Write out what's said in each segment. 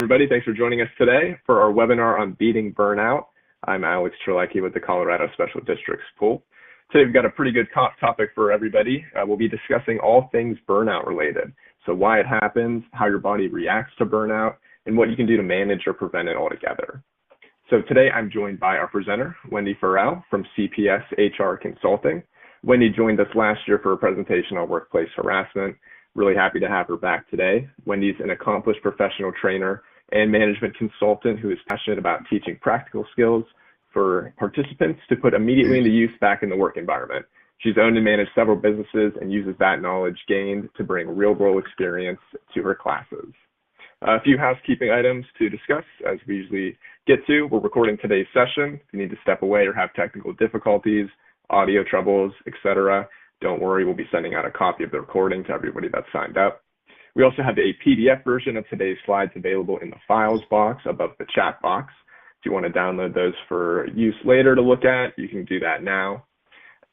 Everybody, thanks for joining us today for our webinar on beating burnout. I'm Alex Terlecki with the Colorado Special Districts Pool. Today we've got a pretty good topic for everybody. We'll be discussing all things burnout related. So why it happens, how your body reacts to burnout, and what you can do to manage or prevent it altogether. So today I'm joined by our presenter, Wendy Farrell from CPS HR Consulting. Wendy joined us last year for a presentation on workplace harassment. Really happy to have her back today. Wendy's an accomplished professional trainer and management consultant who is passionate about teaching practical skills for participants to put immediately into use back in the work environment. She's owned and managed several businesses and uses that knowledge gained to bring real-world experience to her classes. A few housekeeping items to discuss as we usually get to. We're recording today's session. If you need to step away or have technical difficulties, audio troubles, etc., don't worry, we'll be sending out a copy of the recording to everybody that's signed up. We also have a PDF version of today's slides available in the files box above the chat box. If you want to download those for use later to look at, you can do that now.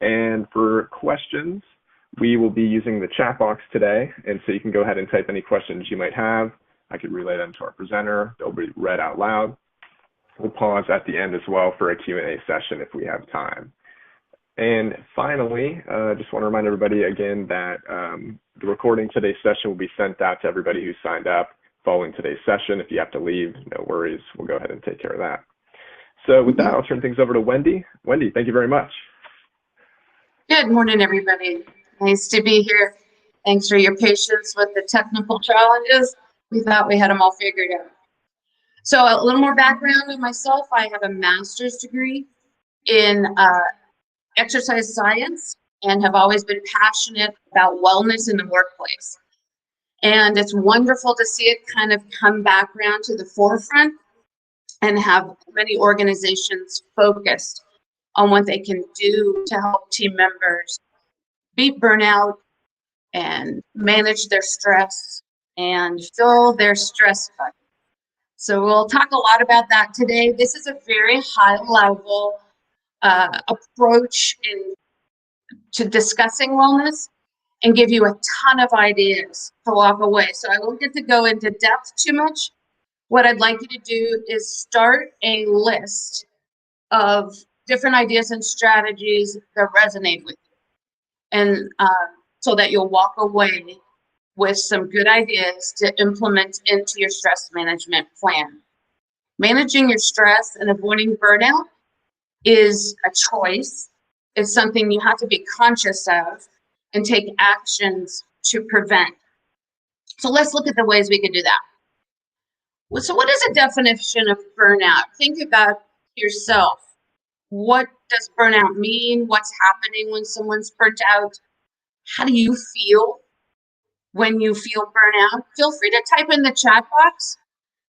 And for questions, we will be using the chat box today, and so you can go ahead and type any questions you might have. I could relay them to our presenter. They'll be read out loud. We'll pause at the end as well for a Q&A session if we have time. And finally, just want to remind everybody again that the recording of today's session will be sent out to everybody who signed up following today's session. If you have to leave, no worries. We'll go ahead and take care of that. So with that, I'll turn things over to Wendy. Wendy, thank you very much. Good morning, everybody. Nice to be here. Thanks for your patience with the technical challenges. We thought we had them all figured out. So a little more background on myself. I have a master's degree in exercise science and have always been passionate about wellness in the workplace. And it's wonderful to see it kind of come back around to the forefront and have many organizations focused on what they can do to help team members beat burnout and manage their stress and fill their stress bucket. So we'll talk a lot about that today. This is a very high level approach to discussing wellness and give you a ton of ideas to walk away. So I won't get to go into depth too much. What I'd like you to do is start a list of different ideas and strategies that resonate with you. And so that you'll walk away with some good ideas to implement into your stress management plan. Managing your stress and avoiding burnout is a choice. It's something you have to be conscious of and take actions to prevent. So let's look at the ways we can do that. So what is a definition of burnout? Think about yourself. What does burnout mean? What's happening when someone's burnt out? How do you feel when you feel burnout? Feel free to type in the chat box,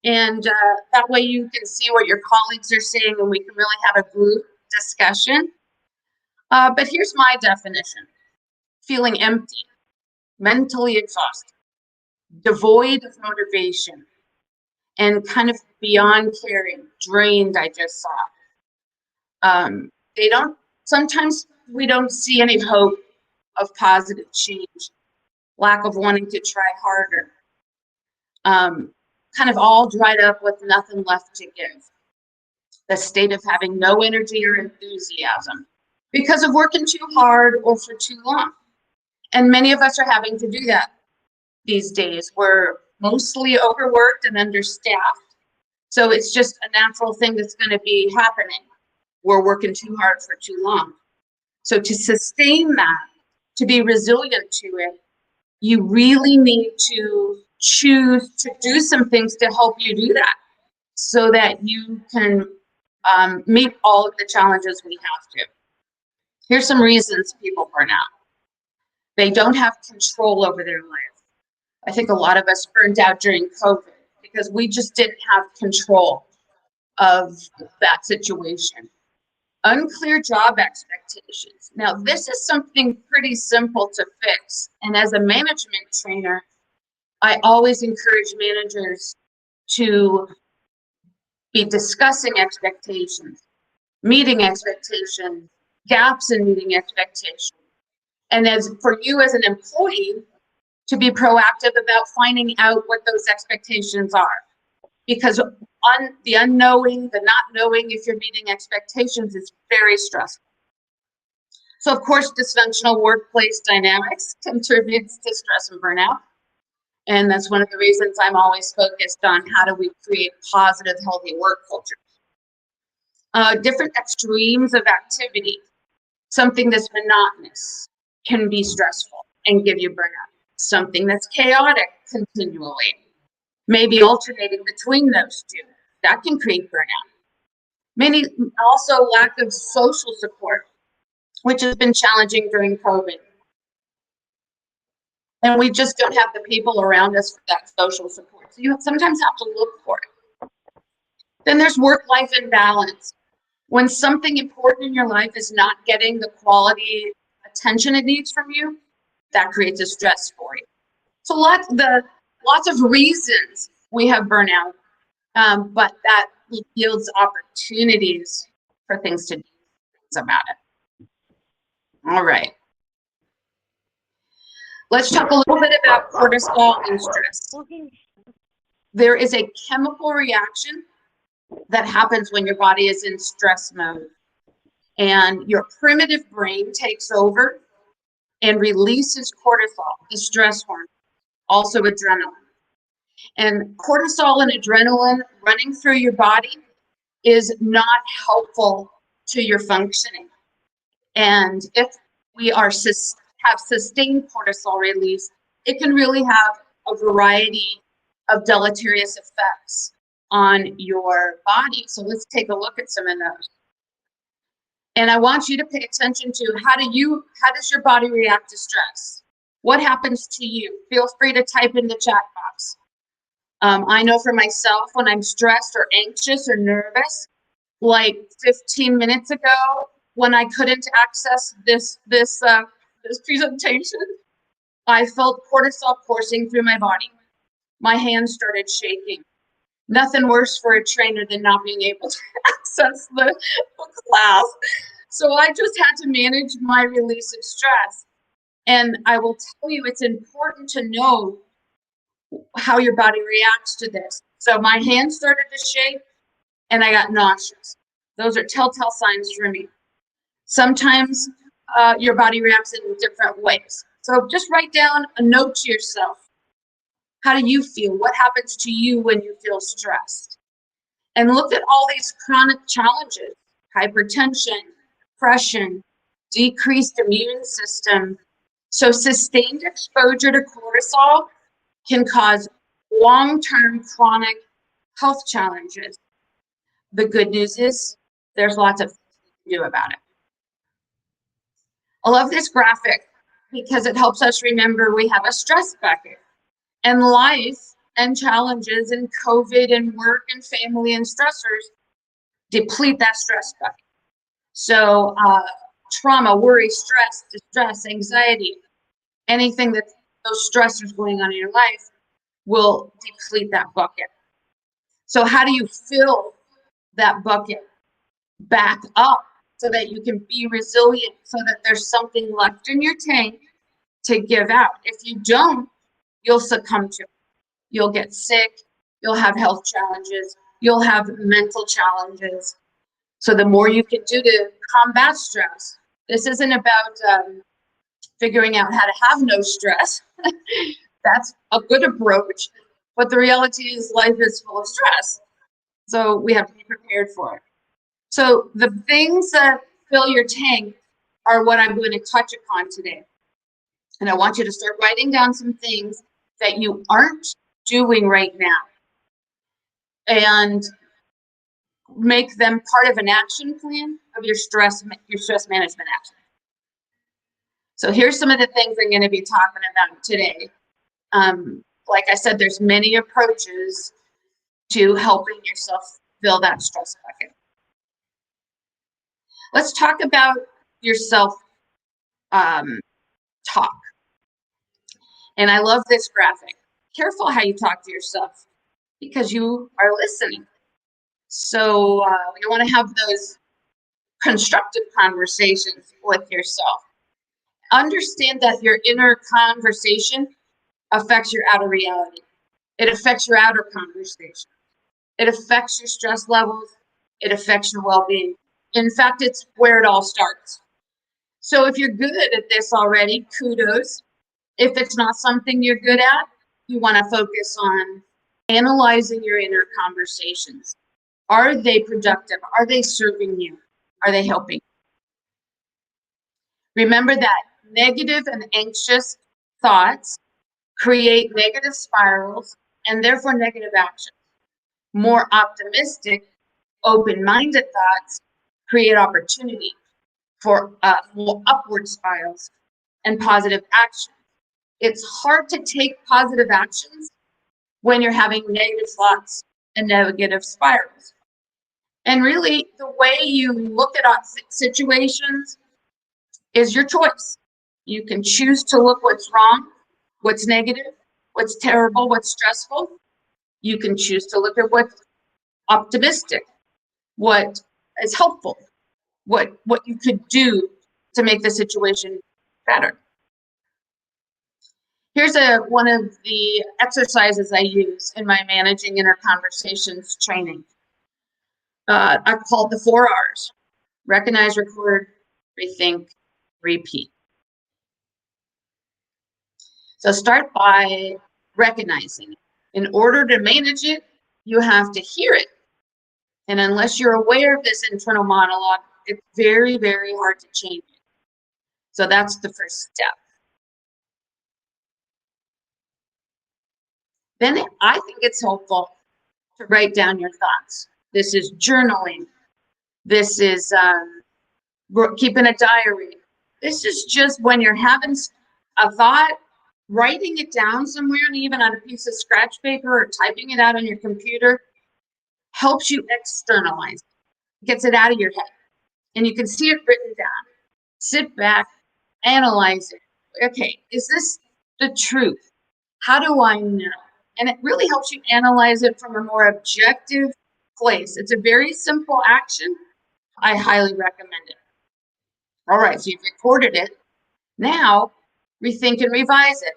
and that way you can see what your colleagues are saying and we can really have a group discussion. But here's my definition. Feeling empty, mentally exhausted, devoid of motivation, and kind of beyond caring, drained, I just saw. Sometimes we don't see any hope of positive change, lack of wanting to try harder, kind of all dried up with nothing left to give. The state of having no energy or enthusiasm because of working too hard or for too long. And many of us are having to do that these days. We're mostly overworked and understaffed. So it's just a natural thing that's going to be happening. We're working too hard for too long. So to sustain that, to be resilient to it, you really need to choose to do some things to help you do that so that you can meet all of the challenges we have to. Here's some reasons people burn out. They don't have control over their life. I think a lot of us burned out during COVID because we just didn't have control of that situation. Unclear job expectations. Now, this is something pretty simple to fix. And as a management trainer, I always encourage managers to be discussing expectations, meeting expectations, gaps in meeting expectations. And as for you as an employee, to be proactive about finding out what those expectations are. because the unknowing, the not knowing if you're meeting expectations is very stressful. So of course, dysfunctional workplace dynamics contributes to stress and burnout. And that's one of the reasons I'm always focused on how do we create positive, healthy work culture. Different extremes of activity, something that's monotonous can be stressful and give you burnout. Something that's chaotic continually, maybe alternating between those two, that can create burnout. Many also lack of social support, which has been challenging during COVID. And we just don't have the people around us for that social support. So you sometimes have to look for it. Then there's work-life imbalance. When something important in your life is not getting the quality attention it needs from you, that creates a stress for you. So lots of reasons we have burnout, but that yields opportunities for things to do about it. All right. Let's talk a little bit about cortisol and stress. There is a chemical reaction that happens when your body is in stress mode, and your primitive brain takes over and releases cortisol, the stress hormone, also adrenaline. And cortisol and adrenaline running through your body is not helpful to your functioning. And if we have sustained cortisol release, it can really have a variety of deleterious effects on your body. So let's take a look at some of those. And I want you to pay attention to how does your body react to stress? What happens to you? Feel free to type in the chat box. I know for myself, when I'm stressed or anxious or nervous, like 15 minutes ago, when I couldn't access this presentation, I felt cortisol coursing through my body. My hands started shaking. Nothing worse for a trainer than not being able to access the class. So I just had to manage my release of stress. And I will tell you, it's important to know how your body reacts to this. So my hands started to shake and I got nauseous. Those are telltale signs for me. Sometimes your body reacts in different ways. So just write down a note to yourself. How do you feel? What happens to you when you feel stressed? And look at all these chronic challenges: hypertension, depression, decreased immune system. So sustained exposure to cortisol can cause long-term chronic health challenges. The good news is there's lots of things we can do about it. I love this graphic because it helps us remember we have a stress bucket, and life and challenges and COVID and work and family and stressors deplete that stress bucket. So trauma, worry, stress, distress, anxiety, anything that those stressors going on in your life will deplete that bucket. So how do you fill that bucket back up so that you can be resilient, so that there's something left in your tank to give out? If you don't, you'll succumb to it. You'll get sick, you'll have health challenges, you'll have mental challenges. So the more you can do to combat stress, this isn't about figuring out how to have no stress. That's a good approach, but the reality is life is full of stress. So we have to be prepared for it. So the things that fill your tank are what I'm going to touch upon today. And I want you to start writing down some things that you aren't doing right now and make them part of an action plan of your stress management action. So here's some of the things I'm going to be talking about today. Like I said, there's many approaches to helping yourself fill that stress bucket. Let's talk about your self-talk. And I love this graphic. Careful how you talk to yourself because you are listening. So you want to have those constructive conversations with yourself. Understand that your inner conversation affects your outer reality. It affects your outer conversation. It affects your stress levels. It affects your well-being. In fact, it's where it all starts. So if you're good at this already, kudos. If it's not something you're good at, you want to focus on analyzing your inner conversations. Are they productive? Are they serving you? Are they helping? Remember that negative and anxious thoughts create negative spirals and therefore negative actions. More optimistic, open-minded thoughts create opportunity for more upward spirals and positive action. It's hard to take positive actions when you're having negative thoughts and negative spirals. And really, the way you look at situations is your choice. You can choose to look what's wrong, what's negative, what's terrible, what's stressful. You can choose to look at what's optimistic, what is helpful, what you could do to make the situation better. Here's one of the exercises I use in my Managing Inner Conversations training. I've called the 4 R's: recognize, record, rethink, repeat. So start by recognizing it. In order to manage it, you have to hear it. And unless you're aware of this internal monologue, it's very, very hard to change it. So that's the first step. Then I think it's helpful to write down your thoughts. This is journaling. This is keeping a diary. This is just when you're having a thought, writing it down somewhere, and even on a piece of scratch paper or typing it out on your computer helps you externalize it, gets it out of your head, and you can see it written down. Sit back, analyze it. Okay, is this the truth? How do I know? And it really helps you analyze it from a more objective place. It's a very simple action. I highly recommend it. All right, so you've recorded it. Now, rethink and revise it.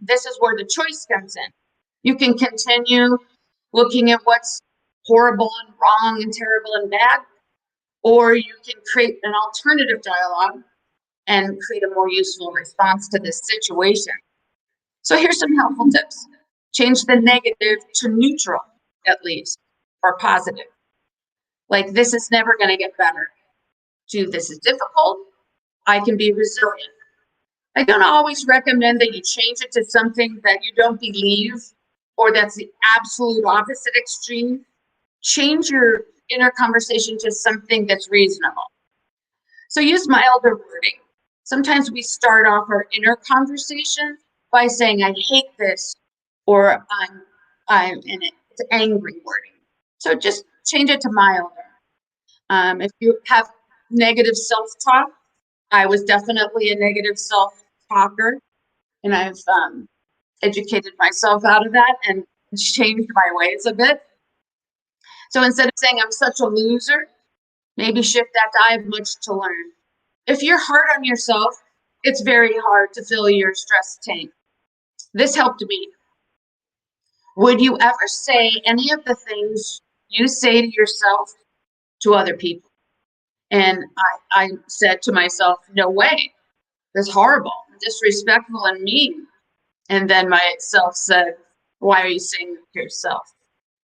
This is where the choice comes in. You can continue looking at what's horrible and wrong and terrible and bad, or you can create an alternative dialogue and create a more useful response to this situation. So here's some helpful tips. Change the negative to neutral, at least, or positive. Like, this is never going to get better. To, this is difficult. I can be resilient. I don't always recommend that you change it to something that you don't believe or that's the absolute opposite extreme. Change your inner conversation to something that's reasonable. So use milder wording. Sometimes we start off our inner conversation by saying, I hate this, or I'm in it. It's angry wording. So just change it to milder. If you have negative self-talk, I was definitely a negative self-talker, and I've educated myself out of that and changed my ways a bit. So instead of saying I'm such a loser, maybe shift that to I have much to learn. If you're hard on yourself, it's very hard to fill your stress tank. This helped me. Would you ever say any of the things you say to yourself to other people? And I said to myself, no way. That's horrible, disrespectful, and mean. And then myself said, why are you saying it to yourself?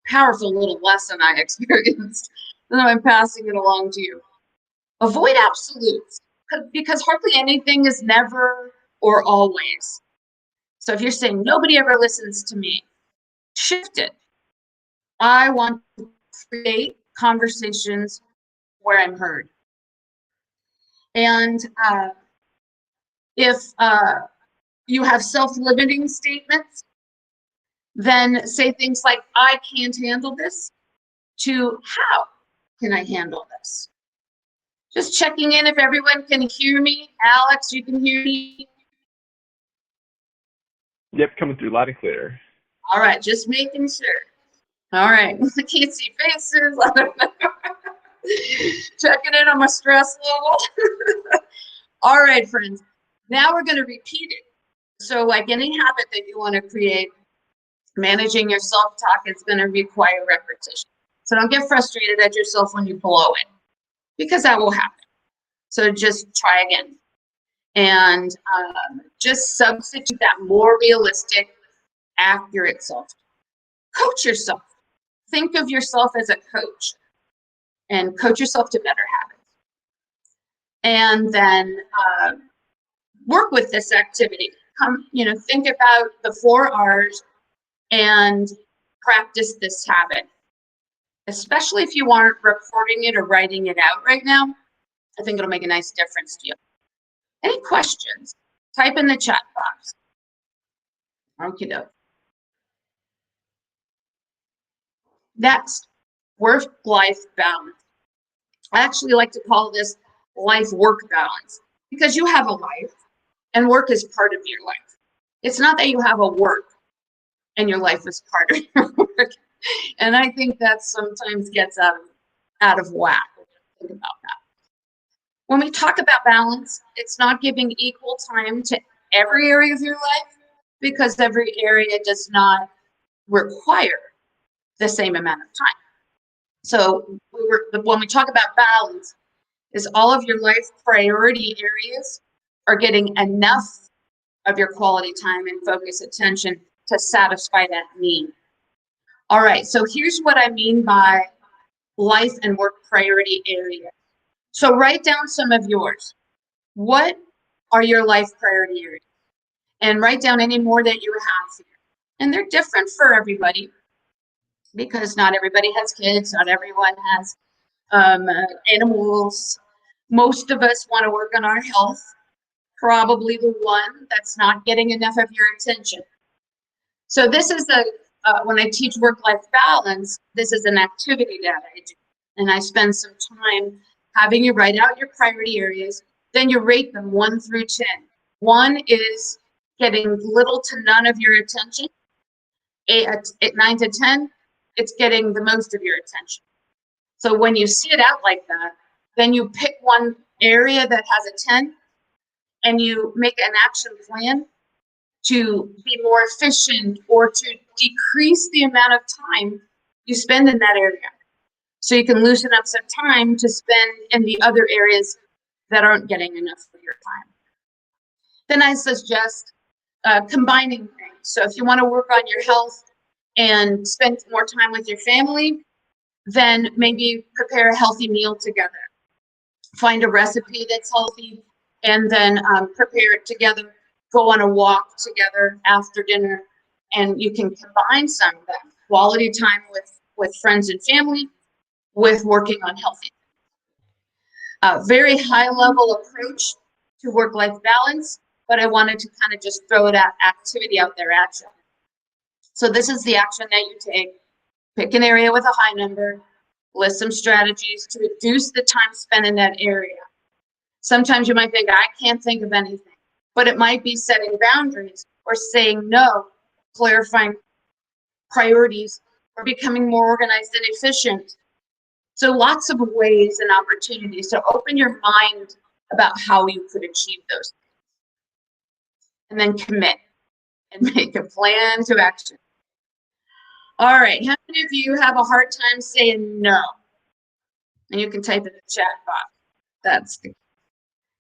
Powerful little lesson I experienced. And I'm passing it along to you. Avoid absolutes, because hardly anything is never or always. So if you're saying nobody ever listens to me, shift it. I want to create conversations where I'm heard. And if you have self-limiting statements, then say things like, I can't handle this, to how can I handle this? Just checking in if everyone can hear me. Alex, you can hear me? Yep, coming through loud and clear. All right, just making sure. All right, I can't see faces. I don't know. Checking in on my stress level. All right, friends. Now we're going to repeat it. So like any habit that you want to create, Managing your self-talk is going to require repetition. So don't get frustrated at yourself when you blow it, because that will happen. So just try again. And just substitute that more realistic, accurate self. Coach yourself. Think of yourself as a coach and coach yourself to better habits. And then work with this activity. Think about the 4 R's and practice this habit. Especially if you aren't recording it or writing it out right now, I think it'll make a nice difference to you. Any questions? Type in the chat box. Okie doke. Next, work-life balance. I actually like to call this life-work balance, because you have a life and work is part of your life. It's not that you have a work and your life is part of your work. And I think that sometimes gets out of whack. Think about that. When we talk about balance, it's not giving equal time to every area of your life, because every area does not require the same amount of time. So when we talk about balance, is all of your life priority areas are getting enough of your quality time and focus attention to satisfy that need. All right, so here's what I mean by life and work priority areas. So write down some of yours. What are your life priority areas? And write down any more that you have here. And they're different for everybody, because not everybody has kids, not everyone has animals. Most of us want to work on our health, probably the one that's not getting enough of your attention. So this is when I teach work-life balance, this is an activity that I do. And I spend some time having you write out your priority areas, then you rate them 1 through 10. 1 is getting little to none of your attention. 9 to 10, it's getting the most of your attention. So when you see it out like that, then you pick one area that has a 10 and you make an action plan to be more efficient or to decrease the amount of time you spend in that area. So you can loosen up some time to spend in the other areas that aren't getting enough of your time. Then I suggest combining things. So if you want to work on your health and spend more time with your family, then maybe prepare a healthy meal together. Find a recipe that's healthy and then prepare it together. Go on a walk together after dinner, and you can combine some of that quality time with friends and family with working on healthy. Very high level approach to work-life balance, but I wanted to kind of just throw that activity out there at you. So this is the action that you take. Pick an area with a high number, list some strategies to reduce the time spent in that area. Sometimes you might think, I can't think of anything, but it might be setting boundaries or saying no, clarifying priorities, or becoming more organized and efficient. So lots of ways and opportunities to open your mind about how you could achieve those things. And then commit and make a plan to action. All right, how many of you have a hard time saying no? And you can type in the chat box. That's good.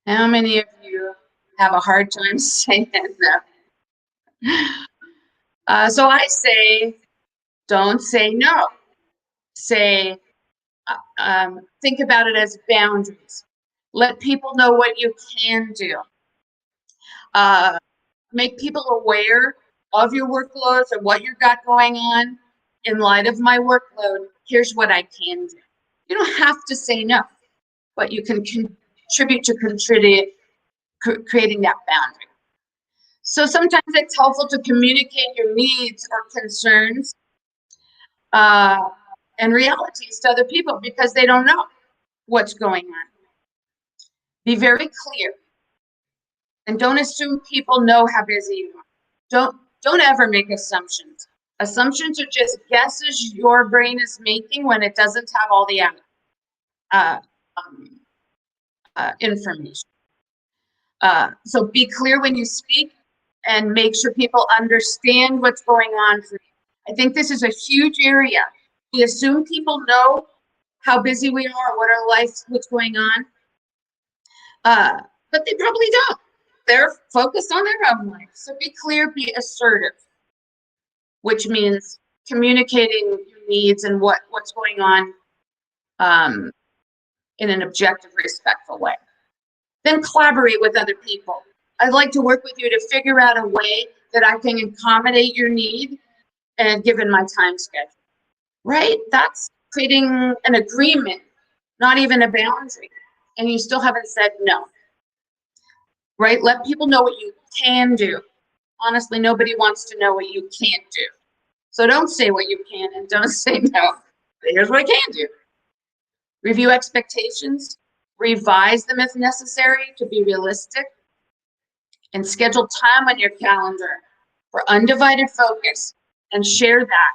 How many of you have a hard time saying no? So I say, don't say no. Say, think about it as boundaries. Let people know what you can do. Make people aware of your workloads and what you've got going on. In light of my workload, here's what I can do. You don't have to say no, but you can contribute to creating that boundary. So sometimes it's helpful to communicate your needs or concerns and realities to other people, because they don't know what's going on. Be very clear, and don't assume people know how busy you are. Don't ever make assumptions. Assumptions are just guesses your brain is making when it doesn't have all the information. So be clear when you speak and make sure people understand what's going on for you. I think this is a huge area. We assume people know how busy we are, what our life, what's going on, but they probably don't. They're focused on their own life. So be clear, be assertive, which means communicating your needs and what's going on in an objective, respectful way. Then collaborate with other people. I'd like to work with you to figure out a way that I can accommodate your need and given my time schedule, right? That's creating an agreement, not even a boundary. And you still haven't said no, right? Let people know what you can do. Honestly, nobody wants to know what you can't do. So don't say what you can and don't say no. But here's what I can do. Review expectations, revise them if necessary to be realistic, and schedule time on your calendar for undivided focus and share that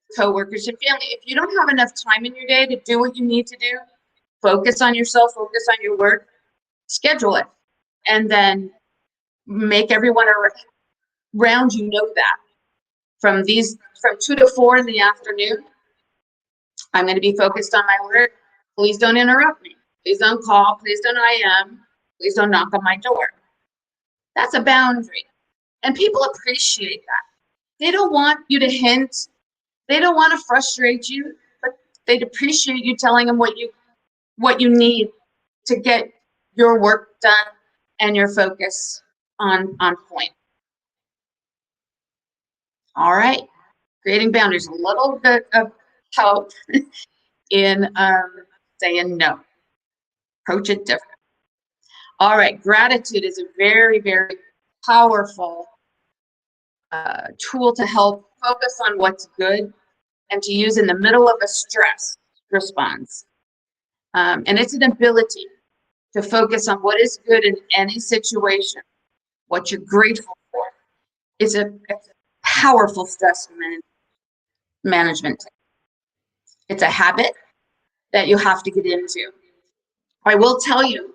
with coworkers and family. If you don't have enough time in your day to do what you need to do, focus on yourself, focus on your work, schedule it, and then make everyone around you know that. From 2 to 4 in the afternoon, I'm going to be focused on my work. Please don't interrupt me. Please don't call. Please don't IM. Please don't knock on my door. That's a boundary. And people appreciate that. They don't want you to hint. They don't want to frustrate you, but they'd appreciate you telling them what you need to get your work done and your focus on point. All right. Creating boundaries, a little bit of help in saying no. Approach it different. All right. Gratitude is a very, very powerful tool to help focus on what's good and to use in the middle of a stress response. And it's an ability to focus on what is good in any situation, what you're grateful for. It's a powerful stress management. It's a habit that you have to get into. I will tell you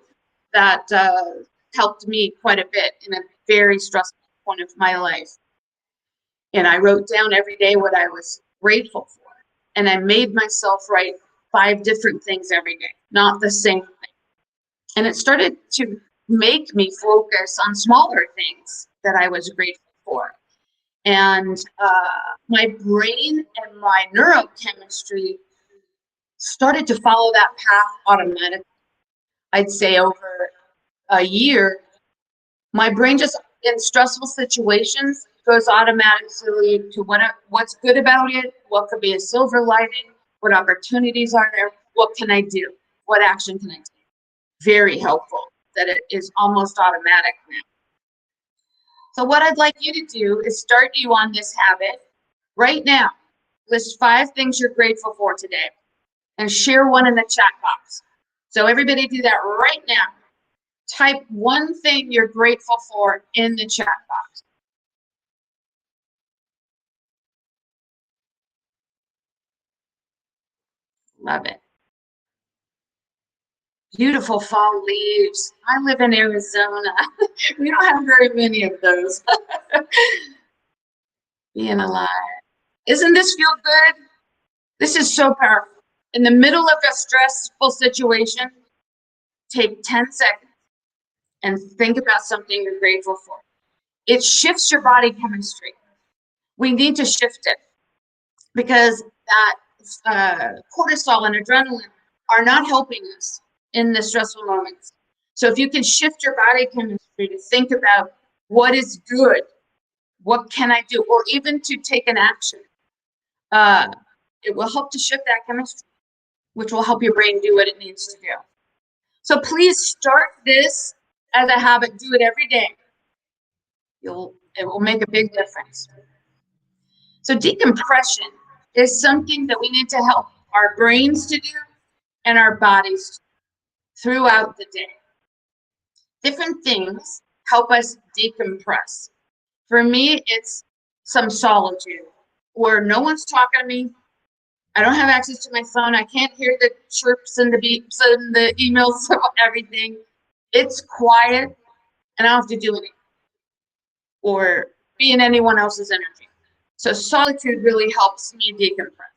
that helped me quite a bit in a very stressful point of my life. And I wrote down every day what I was grateful for. And I made myself write 5 different things every day, not the same thing. And it started to make me focus on smaller things that I was grateful for. And my brain and my neurochemistry started to follow that path automatically. I'd say over a year, my brain just in stressful situations goes automatically to what's good about it, what could be a silver lining, what opportunities are there, what can I do, what action can I take. Very helpful that it is almost automatic now. So what I'd like you to do is start you on this habit right now. List 5 things you're grateful for today and share one in the chat box. So everybody do that right now. Type one thing you're grateful for in the chat box. Love it. Beautiful fall leaves. I live in Arizona. We don't have very many of those. Being alive. Isn't this feel good? This is so powerful. In the middle of a stressful situation, take 10 seconds and think about something you're grateful for. It shifts your body chemistry. We need to shift it because that cortisol and adrenaline are not helping us in the stressful moments. So if you can shift your body chemistry to think about what is good, what can I do, or even to take an action, it will help to shift that chemistry, which will help your brain do what it needs to do. So please start this as a habit. Do it every day. It will make a big difference. So decompression is something that we need to help our brains to do and our bodies throughout the day. Different things help us decompress. For me, it's some solitude where no one's talking to me. I don't have access to my phone. I can't hear the chirps and the beeps and the emails of everything. It's quiet and I don't have to do anything or be in anyone else's energy. So solitude really helps me decompress.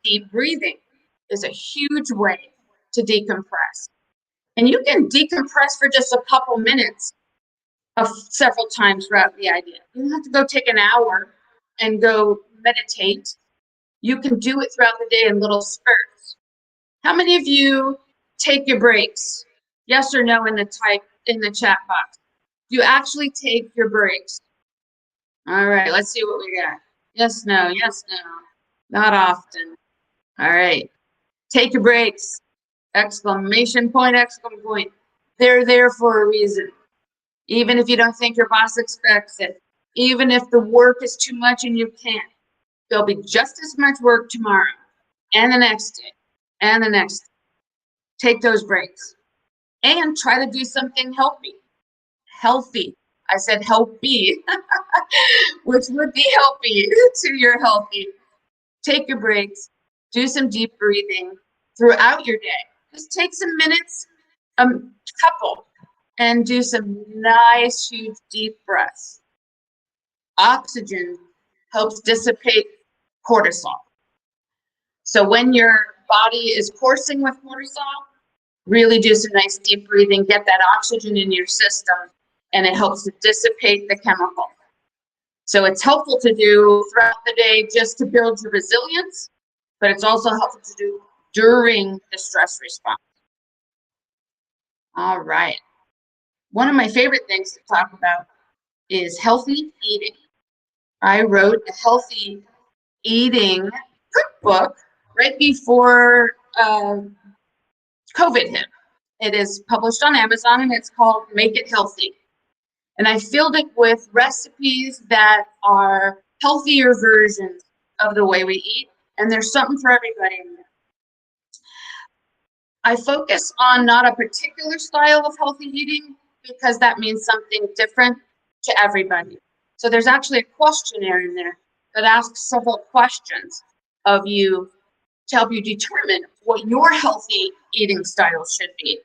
Deep breathing is a huge way to decompress. And you can decompress for just a couple minutes of several times throughout the idea. You don't have to go take an hour and go meditate. You can do it throughout the day in little spurts. How many of you take your breaks? Yes or no in the chat box. Do you actually take your breaks? All right, let's see what we got. Yes, no, yes, no. Not often. All right. Take your breaks. Exclamation point, exclamation point. They're there for a reason. Even if you don't think your boss expects it, even if the work is too much and you can't, there'll be just as much work tomorrow and the next day and the next day. Take those breaks and try to do something healthy. Healthy. I said healthy, which would be healthy to your healthy. Take your breaks, do some deep breathing throughout your day. Just take some minutes, couple, and do some nice, huge, deep breaths. Oxygen helps dissipate cortisol. So when your body is coursing with cortisol, really do some nice deep breathing, get that oxygen in your system, and it helps to dissipate the chemical. So it's helpful to do throughout the day just to build your resilience, but it's also helpful to do during the stress response. All right. One of my favorite things to talk about is healthy eating. I wrote a healthy eating cookbook right before COVID hit. It is published on Amazon and it's called Make It Healthy. And I filled it with recipes that are healthier versions of the way we eat. And there's something for everybody in there. I focus on not a particular style of healthy eating because that means something different to everybody. So there's actually a questionnaire in there that asks several questions of you to help you determine what your healthy eating style should be.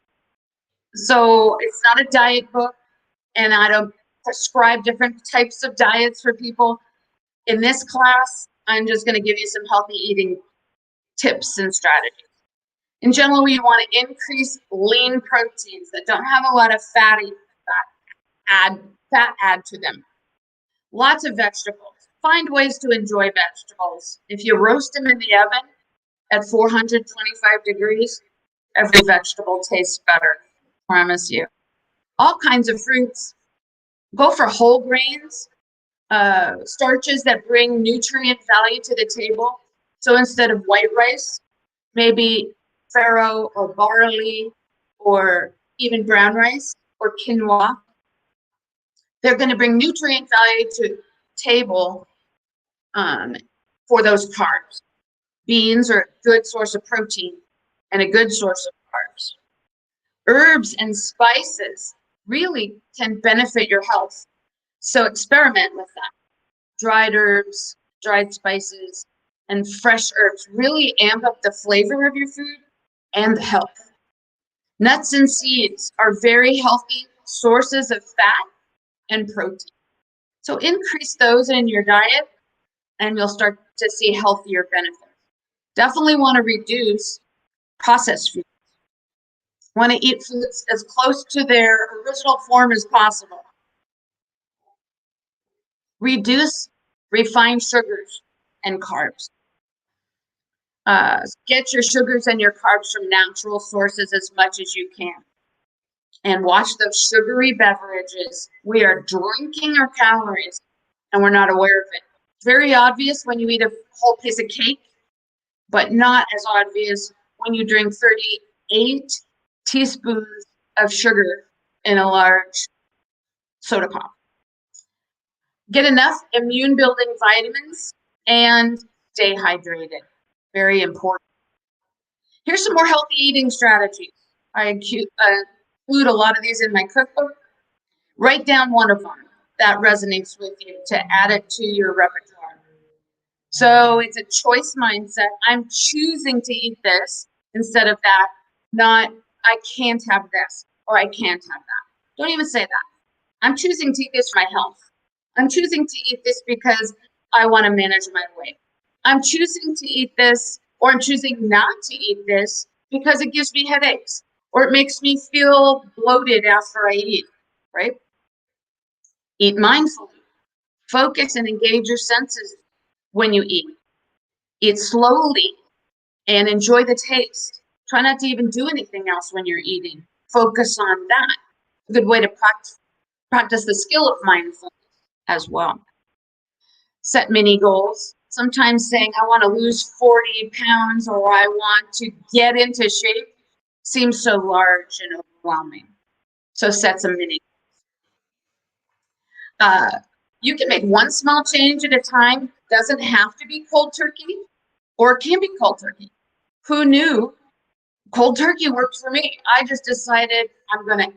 So it's not a diet book, and I don't prescribe different types of diets for people. In this class, I'm just going to give you some healthy eating tips and strategies. In general, we want to increase lean proteins that don't have a lot of fat add to them. Lots of vegetables. Find ways to enjoy vegetables. If you roast them in the oven at 425 degrees, every vegetable tastes better. Promise you. All kinds of fruits. Go for whole grains, starches that bring nutrient value to the table. So instead of white rice, maybe farro or barley or even brown rice or quinoa. They're going to bring nutrient value to table for those carbs. Beans are a good source of protein and a good source of carbs. Herbs and spices really can benefit your health. So experiment with them. Dried herbs, dried spices, and fresh herbs really amp up the flavor of your food and the health. Nuts and seeds are very healthy sources of fat and protein. So increase those in your diet and you'll start to see healthier benefits. Definitely want to reduce processed foods. Want to eat foods as close to their original form as possible. Reduce refined sugars and carbs. Get your sugars and your carbs from natural sources as much as you can. And watch those sugary beverages. We are drinking our calories and we're not aware of it. It's very obvious when you eat a whole piece of cake, but not as obvious when you drink 38 teaspoons of sugar in a large soda pop. Get enough immune building vitamins and stay hydrated. Very important. Here's some more healthy eating strategies. I include a lot of these in my cookbook. Write down one of them that resonates with you to add it to your repertoire. So it's a choice mindset. I'm choosing to eat this instead of that, not I can't have this or I can't have that. Don't even say that. I'm choosing to eat this for my health. I'm choosing to eat this because I want to manage my weight. I'm choosing to eat this, or I'm choosing not to eat this because it gives me headaches or it makes me feel bloated after I eat, right? Eat mindfully. Focus and engage your senses when you eat. Eat slowly and enjoy the taste. Try not to even do anything else when you're eating. Focus on that. A good way to practice the skill of mindfulness as well. Set mini goals. Sometimes saying, I want to lose 40 pounds or I want to get into shape seems so large and overwhelming. So set some mini goals. You can make one small change at a time. Doesn't have to be cold turkey, or it can be cold turkey. Who knew cold turkey worked for me? I just decided I'm gonna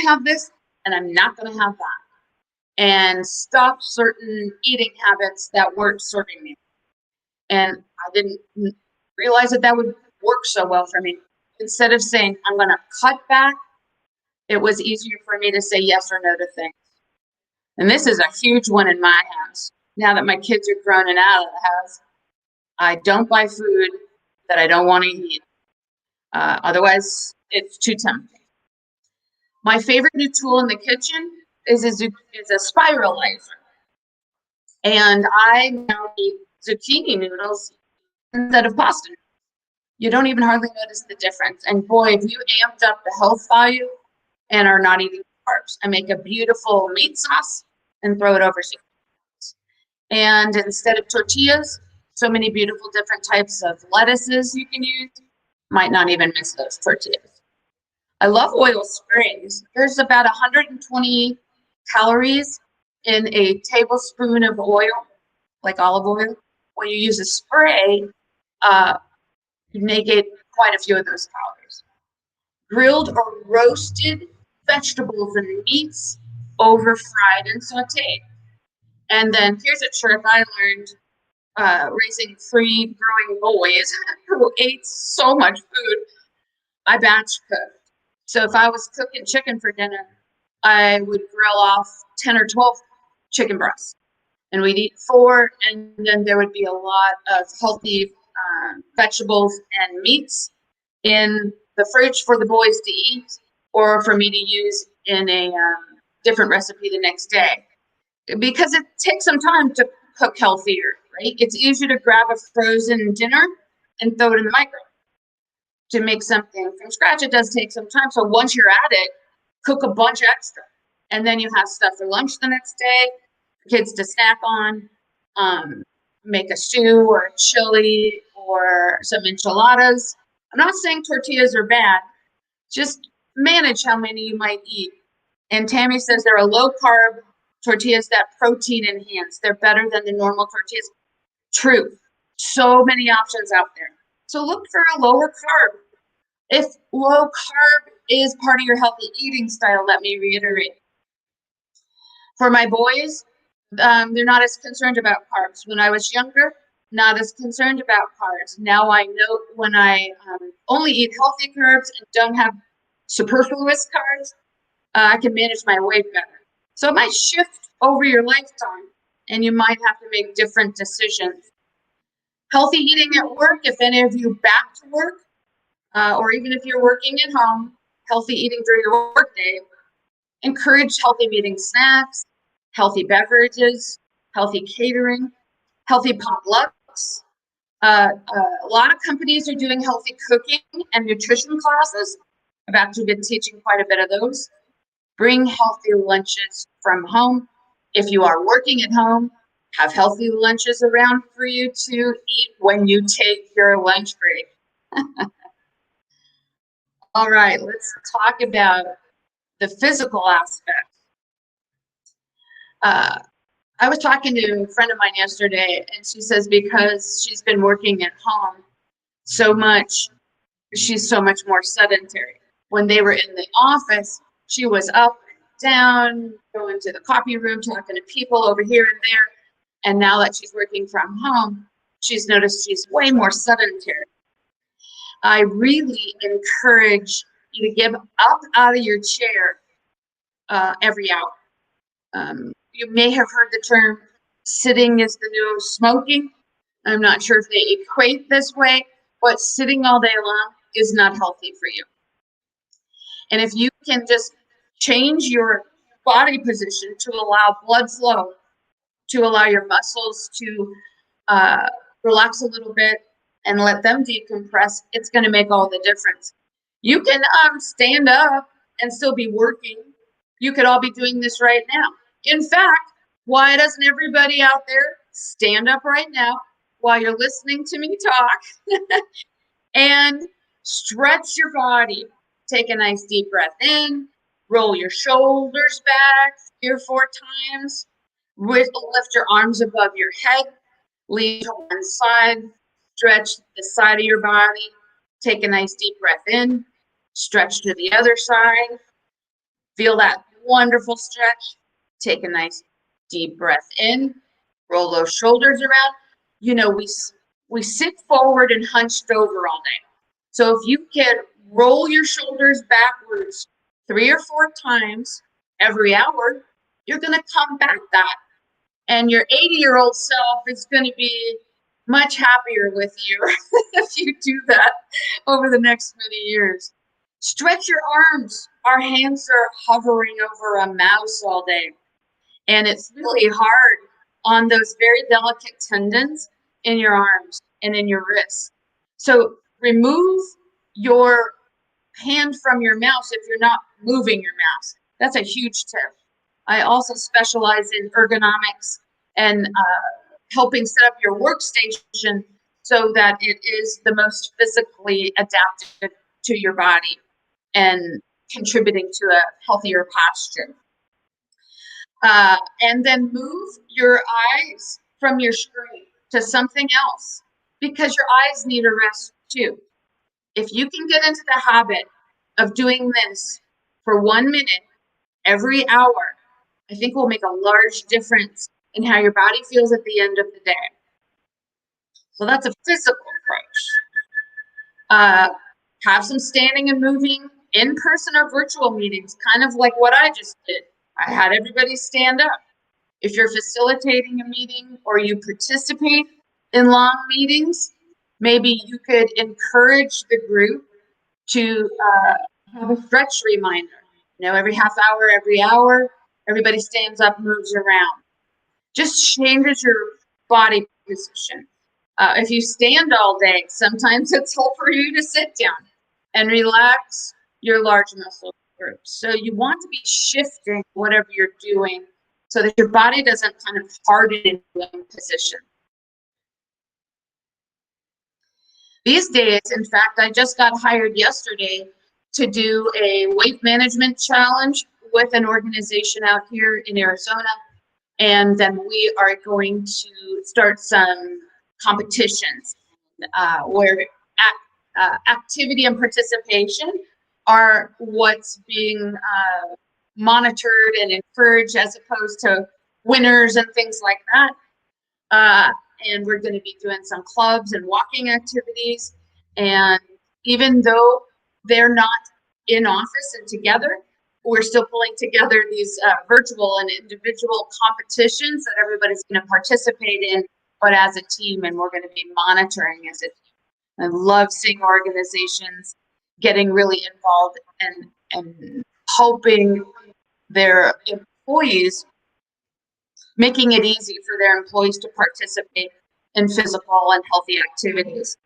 have this and I'm not gonna have that, and stop certain eating habits that weren't serving me. And I didn't realize that would work so well for me. Instead of saying I'm gonna cut back, it was easier for me to say yes or no to things. And this is a huge one in my house. Now that my kids are grown and out of the house, I don't buy food that I don't want to eat. Otherwise, it's too tempting. My favorite new tool in the kitchen is a spiralizer. And I now eat zucchini noodles instead of pasta. You don't even hardly notice the difference. And boy, if you amped up the health value and are not eating carbs, I make a beautiful meat sauce and throw it over zucchini. And instead of tortillas, so many beautiful different types of lettuces you can use. Might not even miss those tortillas. I love oil sprays. There's about 120 calories in a tablespoon of oil, like olive oil. When you use a spray, you negate quite a few of those calories. Grilled or roasted vegetables and meats over fried and sauteed. And then here's a trick I learned raising 3 growing boys who ate so much food. I batch cooked. So if I was cooking chicken for dinner, I would grill off 10 or 12 chicken breasts, and we'd eat 4, and then there would be a lot of healthy vegetables and meats in the fridge for the boys to eat, or for me to use in a different recipe the next day. Because it takes some time to cook healthier, right? It's easier to grab a frozen dinner and throw it in the microwave. To make something from scratch, it does take some time. So once you're at it, cook a bunch extra. And then you have stuff for lunch the next day, kids to snack on, make a stew or a chili or some enchiladas. I'm not saying tortillas are bad, just manage how many you might eat. And Tammy says there are low carb tortillas that protein enhance. They're better than the normal tortillas. True. So many options out there. So look for a lower carb. If low carb is part of your healthy eating style, let me reiterate. For my boys, they're not as concerned about carbs. When I was younger, not as concerned about carbs. Now I know when I only eat healthy carbs and don't have superfluous carbs, I can manage my weight better. So it might shift over your lifetime, and you might have to make different decisions. Healthy eating at work, if any of you back to work, or even if you're working at home, healthy eating during your workday, encourage healthy eating snacks, healthy beverages, healthy catering, healthy potlucks. A lot of companies are doing healthy cooking and nutrition classes. I've actually been teaching quite a bit of those. Bring healthy lunches from home. If you are working at home, have healthy lunches around for you to eat when you take your lunch break. All right, let's talk about the physical aspect. I was talking to a friend of mine yesterday, and she says because she's been working at home so much, she's so much more sedentary. When they were in the office, she was up and down, going to the coffee room, talking to people over here and there. And now that she's working from home, she's noticed she's way more sedentary. I really encourage you to get up out of your chair every hour. you may have heard the term sitting is the new smoking. I'm not sure if they equate this way, but sitting all day long is not healthy for you. And if you can just change your body position to allow blood flow, to allow your muscles to relax a little bit and let them decompress, it's going to make all the difference. You can stand up and still be working. You could all be doing this right now. In fact, why doesn't everybody out there stand up right now while you're listening to me talk and stretch your body? Take a nice deep breath in, roll your shoulders back 3 or 4 times, lift your arms above your head, lean to one side, stretch the side of your body, take a nice deep breath in, stretch to the other side, feel that wonderful stretch, take a nice deep breath in, roll those shoulders around. You know, we sit forward and hunched over all day. So if you can roll your shoulders backwards 3 or 4 times every hour, you're going to combat that. And your 80-year-old self is going to be much happier with you if you do that over the next many years. Stretch your arms. Our hands are hovering over a mouse all day. And it's really hard on those very delicate tendons in your arms and in your wrists. So remove your hand from your mouse if you're not moving your mouse. That's a huge tip. I also specialize in ergonomics and helping set up your workstation so that it is the most physically adapted to your body and contributing to a healthier posture. And then move your eyes from your screen to something else because your eyes need a rest too. If you can get into the habit of doing this for 1 minute every hour, I think will make a large difference in how your body feels at the end of the day. So that's a physical approach. Have some standing and moving in person or virtual meetings, kind of like what I just did. I had everybody stand up. If you're facilitating a meeting or you participate in long meetings, maybe you could encourage the group to have a stretch reminder. You know, every half hour, every hour, everybody stands up, moves around. Just changes your body position. If you stand all day, sometimes it's helpful for you to sit down and relax your large muscle groups. So you want to be shifting whatever you're doing so that your body doesn't kind of harden into one position. These days, in fact, I just got hired yesterday to do a weight management challenge with an organization out here in Arizona. And then we are going to start some competitions where activity and participation are what's being monitored and encouraged as opposed to winners and things like that. And we're going to be doing some clubs and walking activities. And even though they're not in office and together, we're still pulling together these virtual and individual competitions that everybody's going to participate in, but as a team, and we're going to be monitoring as a team. I love seeing organizations getting really involved and helping their employees, making it easy for their employees to participate in physical and healthy activities.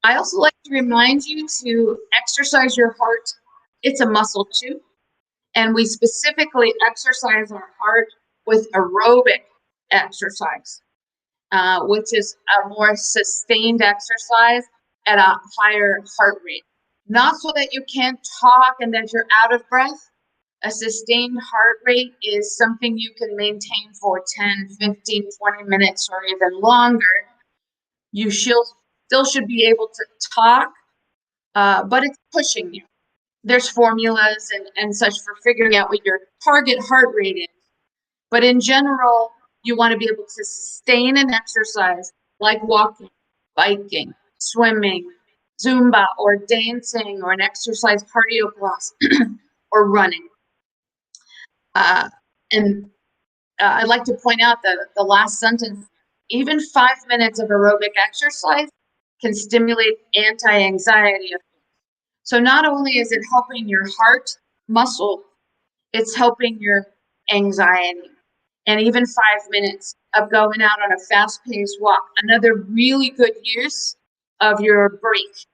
I also like to remind you to exercise your heart. It's a muscle too. And we specifically exercise our heart with aerobic exercise, which is a more sustained exercise at a higher heart rate. Not so that you can't talk and that you're out of breath. A sustained heart rate is something you can maintain for 10, 15, 20 minutes or even longer. You still should be able to talk, but it's pushing you. There's formulas and such for figuring out what your target heart rate is. But in general, you want to be able to sustain an exercise like walking, biking, swimming, Zumba, or dancing, or an exercise cardio class, or running. And I'd like to point out that the last sentence, even 5 minutes of aerobic exercise can stimulate anti-anxiety. So not only is it helping your heart muscle, it's helping your anxiety. And even 5 minutes of going out on a fast-paced walk, another really good use of your break.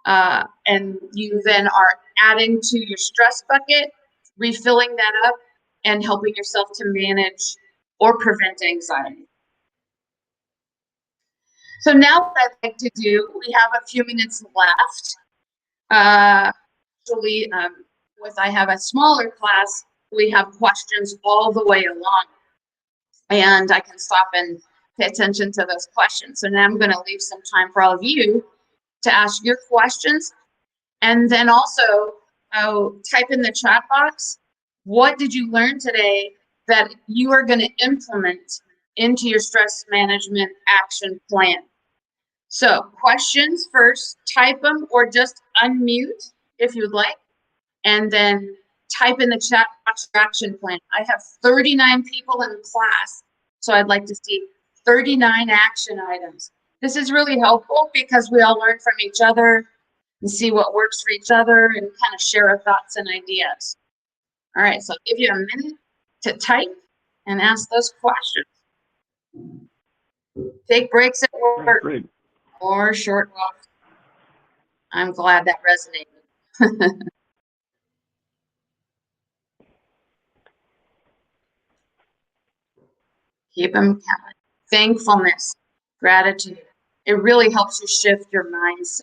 And you then are adding to your stress bucket, refilling that up, and helping yourself to manage or prevent anxiety. So now what I'd like to do, we have a few minutes left. Actually, I have a smaller class, we have questions all the way along. And I can stop and pay attention to those questions. So now I'm going to leave some time for all of you to ask your questions. And then also type in the chat box, what did you learn today that you are going to implement into your stress management action plan? So questions first, type them or just unmute if you'd like, and then type in the chat box your action plan. I have 39 people in class, so I'd like to see 39 action items. This is really helpful because we all learn from each other and see what works for each other and kind of share our thoughts and ideas. All right, so I'll give you a minute to type and ask those questions. Take breaks at work or short walks. I'm glad that resonated. Keep them coming. Thankfulness, gratitude. It really helps you shift your mindset.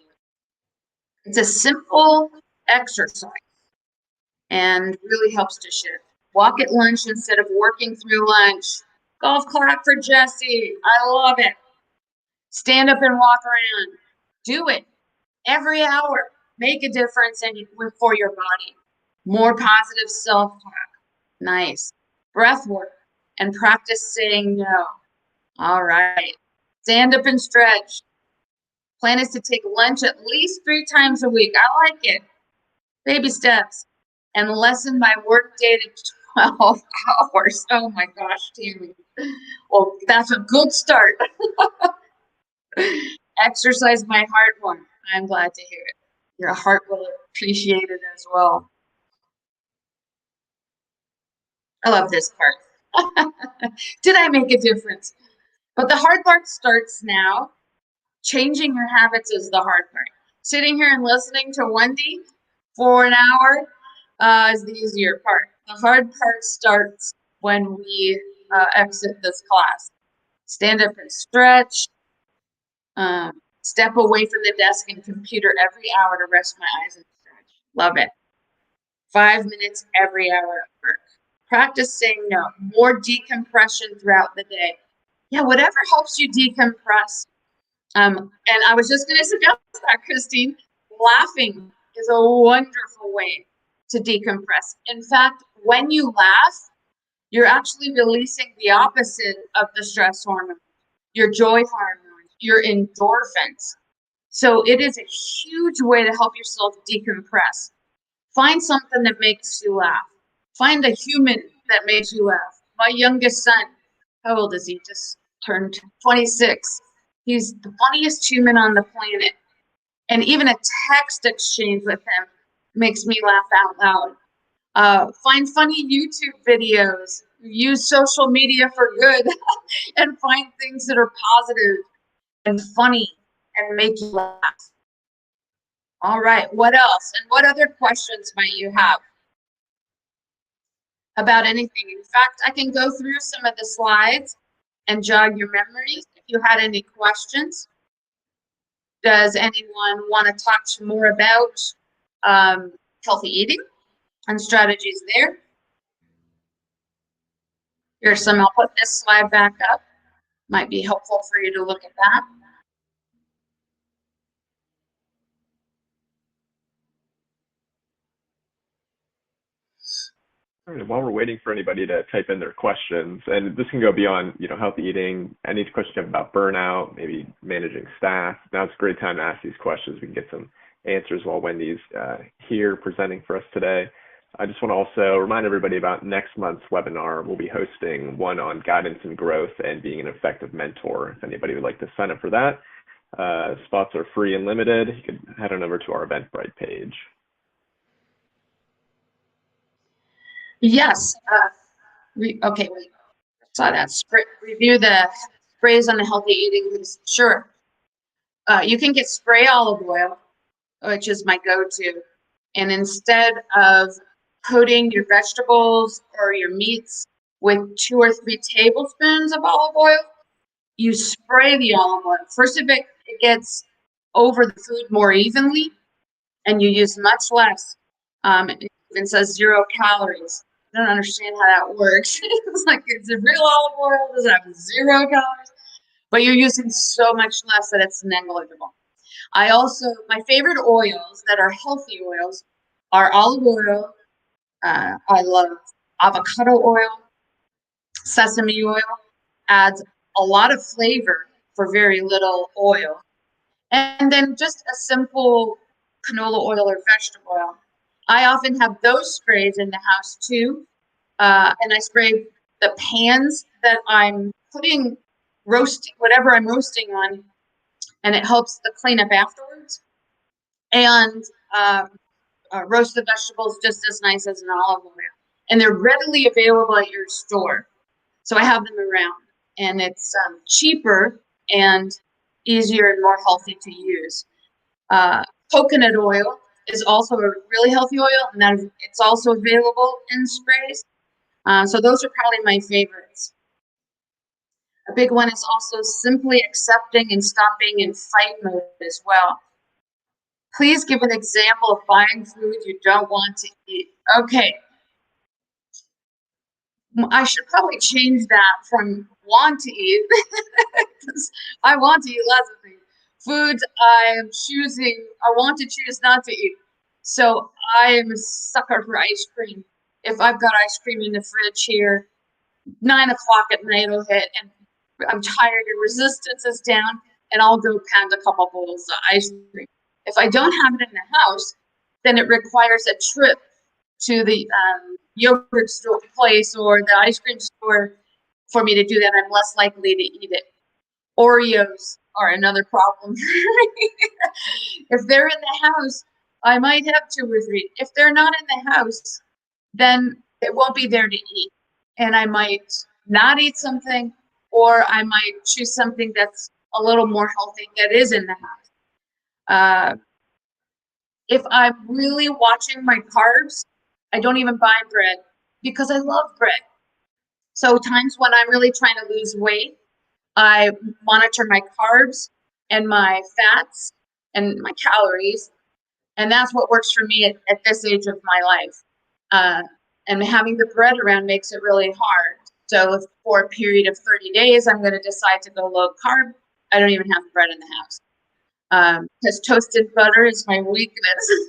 It's a simple exercise and really helps to shift. Walk at lunch instead of working through lunch. Golf clap for Jesse. I love it. Stand up and walk around. Do it every hour. Make a difference for your body. More positive self-talk. Nice. Breath work and practice saying no. All right. Stand up and stretch. Plan is to take lunch at least 3 times a week. I like it. Baby steps. And lessen my work day to 12 hours. Oh my gosh, Tammy. Well, that's a good start. Exercise my heart more. I'm glad to hear it. Your heart will appreciate it as well. I love this part. Did I make a difference? But the hard part starts now. Changing your habits is the hard part. Sitting here and listening to Wendy for an hour is the easier part. The hard part starts when we exit this class. Stand up and stretch. Step away from the desk and computer every hour to rest my eyes and stretch. Love it. 5 minutes every hour at work. Practice saying no. More decompression throughout the day. Yeah, whatever helps you decompress. And I was just going to suggest that, Christine. Laughing is a wonderful way to decompress. In fact, when you laugh, you're actually releasing the opposite of the stress hormone, your joy hormone, your endorphins. So it is a huge way to help yourself decompress. Find something that makes you laugh. Find a human that makes you laugh. My youngest son, how old is he? Just turned 26. He's the funniest human on the planet. And even a text exchange with him makes me laugh out loud. Find funny YouTube videos. Use social media for good and find things that are positive and funny and make you laugh. All right, what else? And what other questions might you have about anything? In fact, I can go through some of the slides and jog your memories if you had any questions. Does anyone want to talk more about healthy eating and strategies there? Here's some, I'll put this slide back up. Might be helpful for you to look at that. All right, while we're waiting for anybody to type in their questions, and this can go beyond, healthy eating, any question you have about burnout, maybe managing staff, now's a great time to ask these questions. We can get some answers while Wendy's here presenting for us today. I just want to also remind everybody about next month's webinar. We'll be hosting one on guidance and growth and being an effective mentor. If anybody would like to sign up for that, spots are free and limited. You can head on over to our Eventbrite page. Yes. Okay, we saw that. Review the sprays on the healthy eating. Sure. You can get spray olive oil, which is my go-to. And instead of coating your vegetables or your meats with 2 or 3 tablespoons of olive oil, you spray the olive oil. First of it gets over the food more evenly, and you use much less. It even says 0 calories. I don't understand how that works. It's like, it's a real olive oil, does it have 0 calories? But you're using so much less that it's negligible. My favorite oils that are healthy oils are olive oil. I love avocado oil. Sesame oil adds a lot of flavor for very little oil. And then just a simple canola oil or vegetable oil. I often have those sprays in the house too. And I spray the pans that I'm putting whatever I'm roasting on, and it helps the cleanup afterwards. And roast the vegetables just as nice as an olive oil. And they're readily available at your store. So I have them around, and it's cheaper and easier and more healthy to use. Coconut oil is also a really healthy oil, and it's also available in sprays. So those are probably my favorites. A big one is also simply accepting and stopping in fight mode as well. Please give an example of buying food you don't want to eat. Okay. I should probably change that from want to eat, because I want to eat lots of things. Foods I want to choose not to eat. So I am a sucker for ice cream. If I've got ice cream in the fridge here, 9 o'clock at night will hit, and I'm tired and resistance is down, and I'll go pound a couple bowls of ice cream. If I don't have it in the house, then it requires a trip to the yogurt store place or the ice cream store for me to do that. I'm less likely to eat it. Oreos are another problem. If they're in the house, I might have 2 or 3. If they're not in the house, then it won't be there to eat. And I might not eat something, or I might choose something that's a little more healthy that is in the house. If I'm really watching my carbs, I don't even buy bread because I love bread. So times when I'm really trying to lose weight, I monitor my carbs and my fats and my calories. And that's what works for me at this age of my life. And having the bread around makes it really hard. So if for a period of 30 days, I'm going to decide to go low carb, I don't even have bread in the house. Because toasted butter is my weakness.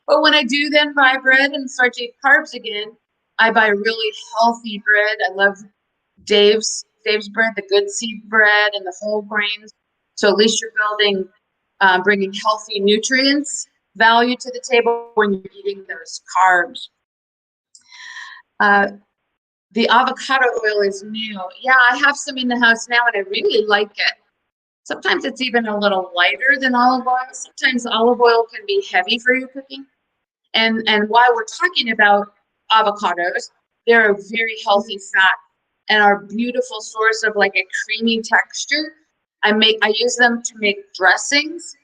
But when I do then buy bread and start to eat carbs again, I buy really healthy bread. I love Dave's bread, the good seed bread and the whole grains. So at least you're bringing healthy nutrients value to the table when you're eating those carbs. The avocado oil is new. Yeah, I have some in the house now, and I really like it. Sometimes it's even a little lighter than olive oil. Sometimes olive oil can be heavy for your cooking. And while we're talking about avocados, they're a very healthy fat and are a beautiful source of like a creamy texture. I use them to make dressings,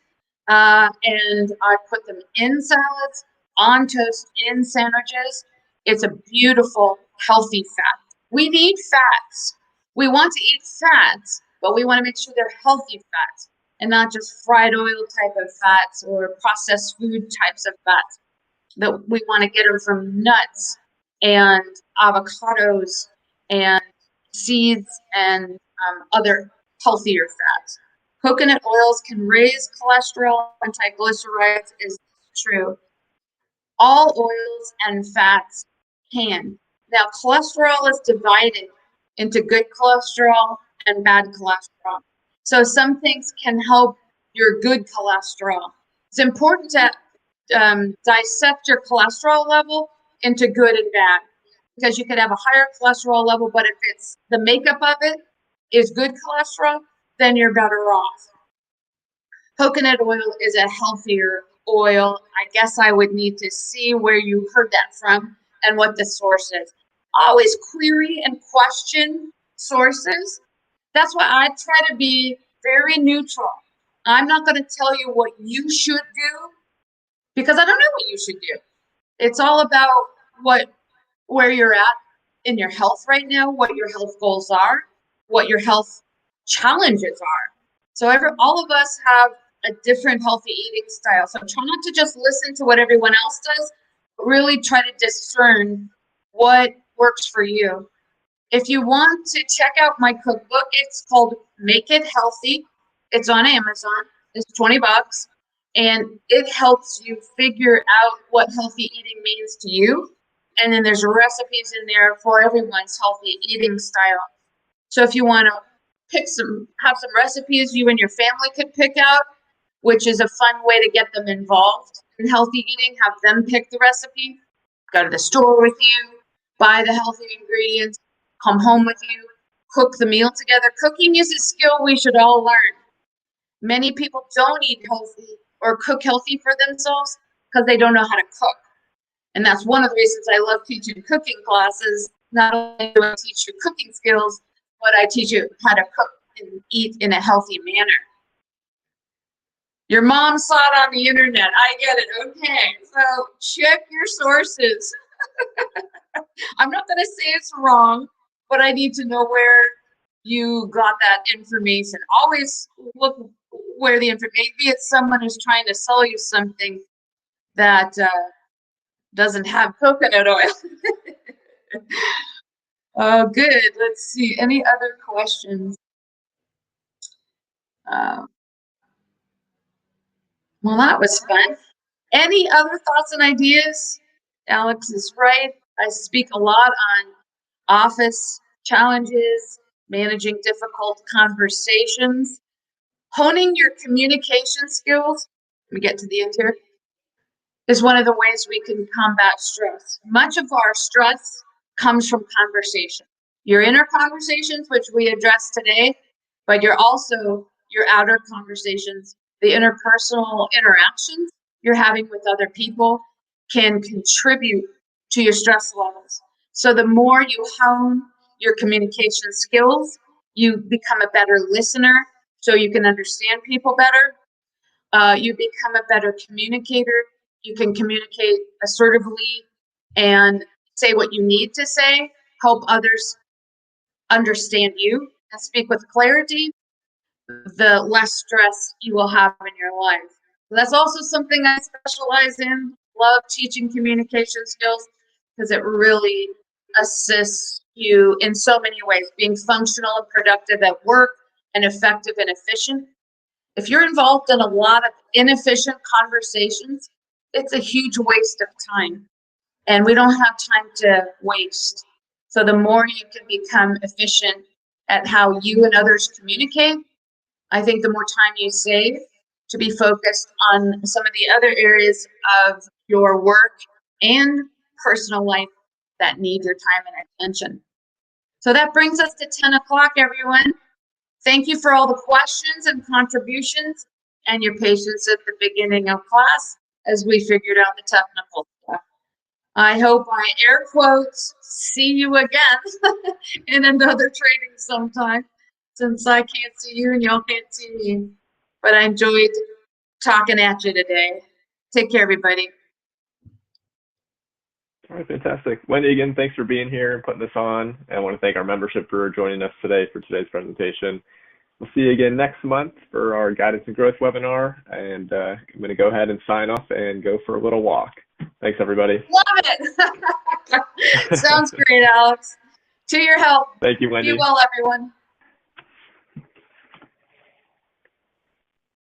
and I put them in salads, on toast, in sandwiches. It's a beautiful, healthy fat. We need fats. We want to eat fats, but we want to make sure they're healthy fats and not just fried oil type of fats or processed food types of fats. That we want to get them from nuts and avocados and seeds and other healthier fats. Coconut oils can raise cholesterol and triglycerides is true. All oils and fats can. Now, cholesterol is divided into good cholesterol and bad cholesterol. So some things can help your good cholesterol. It's important to dissect your cholesterol level into good and bad, because you could have a higher cholesterol level, but if it's the makeup of it is good cholesterol, then you're better off. Coconut oil is a healthier oil. I guess I would need to see where you heard that from and what the source is. Always query and question sources. That's why I try to be very neutral. I'm not going to tell you what you should do because I don't know what you should do. It's all about where you're at in your health right now, what your health goals are, what your health challenges are. So all of us have a different healthy eating style. So try not to just listen to what everyone else does, but really try to discern what works for you. If you want to check out my cookbook, it's called Make It Healthy. It's on Amazon. It's $20. And it helps you figure out what healthy eating means to you. And then there's recipes in there for everyone's healthy eating style. So if you want to have some recipes you and your family could pick out, which is a fun way to get them involved in healthy eating, have them pick the recipe, go to the store with you, buy the healthy ingredients, come home with you, cook the meal together. Cooking is a skill we should all learn. Many people don't eat healthy or cook healthy for themselves because they don't know how to cook. And that's one of the reasons I love teaching cooking classes. Not only do I teach you cooking skills, but I teach you how to cook and eat in a healthy manner. Your mom saw it on the internet. I get it. Okay, so check your sources. I'm not going to say it's wrong, but I need to know where you got that information. Always look where the information, maybe it's someone who's trying to sell you something that doesn't have coconut oil. Oh, good. Let's see. Any other questions? Well, that was fun. Any other thoughts and ideas? Alex is right. I speak a lot on office challenges, managing difficult conversations, honing your communication skills. Let me get to the end here. Is one of the ways we can combat stress. Much of our stress comes from conversation. Your inner conversations, which we addressed today, but you're also your outer conversations, the interpersonal interactions you're having with other people can contribute to your stress levels. So the more you hone your communication skills, you become a better listener so you can understand people better. You become a better communicator. You can communicate assertively and say what you need to say, help others understand you, and speak with clarity. The less stress you will have in your life. That's also something I specialize in. Love teaching communication skills because it really assists you in so many ways, being functional and productive at work and effective and efficient. If you're involved in a lot of inefficient conversations, it's a huge waste of time. And we don't have time to waste. So the more you can become efficient at how you and others communicate, I think the more time you save to be focused on some of the other areas of your work and personal life that need your time and attention. So that brings us to 10 o'clock, everyone. Thank you for all the questions and contributions and your patience at the beginning of class as we figured out the technical stuff. I hope I air quotes see you again in another training sometime, since I can't see you and y'all can't see me. But I enjoyed talking at you today. Take care, everybody. All right, fantastic. Wendy, again, thanks for being here and putting this on. And I want to thank our membership for joining us today for today's presentation. We'll see you again next month for our Guidance and Growth webinar. And I'm going to go ahead and sign off and go for a little walk. Thanks, everybody. Love it. Sounds great, Alex. To your help. Thank you, Wendy. Be well, everyone.